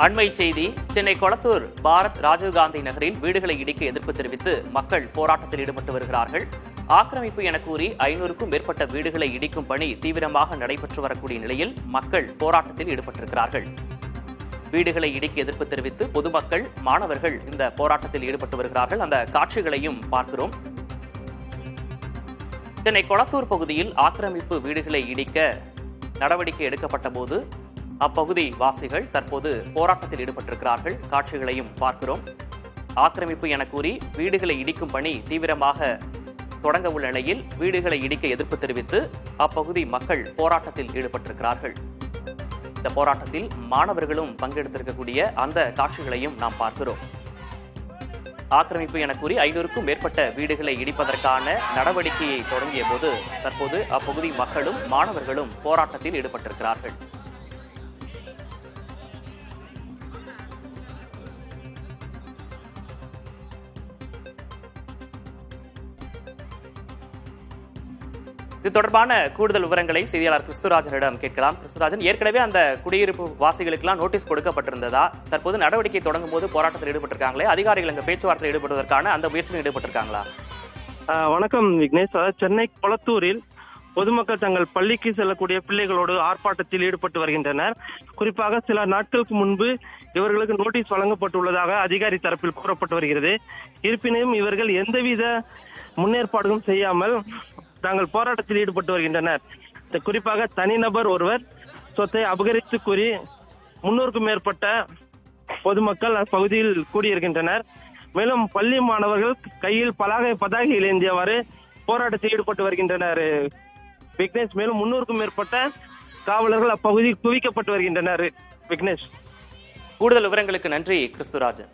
அண்மை செய்தி. சென்னை கொளத்தூர் பாரத் ராஜீவ்காந்தி நகரில் வீடுகளை இடிக்க எதிர்ப்பு தெரிவித்து மக்கள் போராட்டத்தில் ஈடுபட்டு வருகிறார்கள். ஆக்கிரமிப்பு என கூறி 500க்கும் மேற்பட்ட வீடுகளை இடிக்கும் பணி தீவிரமாக நடைபெற்று வரக்கூடிய நிலையில் மக்கள் போராட்டத்தில் ஈடுபட்டிருக்கிறார்கள். வீடுகளை இடிக்க எதிர்ப்பு தெரிவித்து பொதுமக்கள், மாணவர்கள் இந்த போராட்டத்தில் ஈடுபட்டு வருகிறார்கள். அந்த காட்சிகளையும் பார்க்கிறோம். சென்னை கொளத்தூர் பகுதியில் ஆக்கிரமிப்பு வீடுகளை இடிக்க நடவடிக்கை எடுக்கப்பட்ட போது அப்பகுதி வாசிகள் தற்போது போராட்டத்தில் ஈடுபட்டிருக்கிறார்கள். காட்சிகளையும் பார்க்கிறோம். ஆக்கிரமிப்பு என கூறி வீடுகளை இடிக்கும் பணி தீவிரமாக தொடங்க உள்ள நிலையில் வீடுகளை இடிக்க எதிர்ப்பு தெரிவித்து அப்பகுதி மக்கள் போராட்டத்தில் ஈடுபட்டிருக்கிறார்கள். இந்த போராட்டத்தில் மாணவர்களும் பங்கெடுத்திருக்கக்கூடிய அந்த காட்சிகளையும் நாம் பார்க்கிறோம். ஆக்கிரமிப்பு என கூறி 500க்கும் மேற்பட்ட வீடுகளை இடிப்பதற்கான நடவடிக்கையை தொடங்கிய போது தற்போது அப்பகுதி மக்களும் மாணவர்களும் போராட்டத்தில் ஈடுபட்டிருக்கிறார்கள். இது தொடர்பான கூடுதல் விவரங்களை செய்தியாளர் கிறிஸ்துராஜனிடம் கேட்கலாம். கிறிஸ்துராஜன், ஏற்கனவே அந்த குடியிருப்பு வாசிகளுக்கெல்லாம் நோட்டீஸ் கொடுக்கப்பட்டிருந்ததா? தற்போது நடவடிக்கை தொடங்கும் போது போராட்டத்தில் ஈடுபட்டிருக்காங்களே, அதிகாரிகள் அங்க பேச்சுவார்த்தையில் ஈடுபடுவதற்கான அந்த முயற்சியில் ஈடுபட்டிருக்காங்களா? வணக்கம் விக்னேஷ். சென்னை கொளத்தூரில் பொதுமக்கள் தங்கள் பள்ளிக்கு செல்லக்கூடிய பிள்ளைகளோடு ஆர்ப்பாட்டத்தில் ஈடுபட்டு வருகின்றனர். குறிப்பாக சில நாட்களுக்கு முன்பு இவர்களுக்கு நோட்டீஸ் வழங்கப்பட்டுள்ளதாக அதிகாரி தரப்பில் கூறப்பட்டு வருகிறது. இருப்பினும் இவர்கள் எந்தவித முன்னேற்பாடுகளும் செய்யாமல் தாங்கள் போராட்டத்தில் ஈடுபட்டு வருகின்றனர். குறிப்பாக தனிநபர் ஒருவர் சொத்தை அபகரித்து கூறி 300க்கும் மேற்பட்ட பொதுமக்கள் அப்பகுதியில் கூடியிருக்கின்றனர். மேலும் பள்ளி மாணவர்கள் கையில் பதாகைகள் ஏந்தியவாறு போராட்டத்தில் ஈடுபட்டு வருகின்றனர் விக்னேஷ். மேலும் 300க்கும் மேற்பட்ட காவலர்கள் அப்பகுதியில் குவிக்கப்பட்டு வருகின்றனர் விக்னேஷ். கூடுதல் விவரங்களுக்கு நன்றி கிறிஸ்துராஜன்.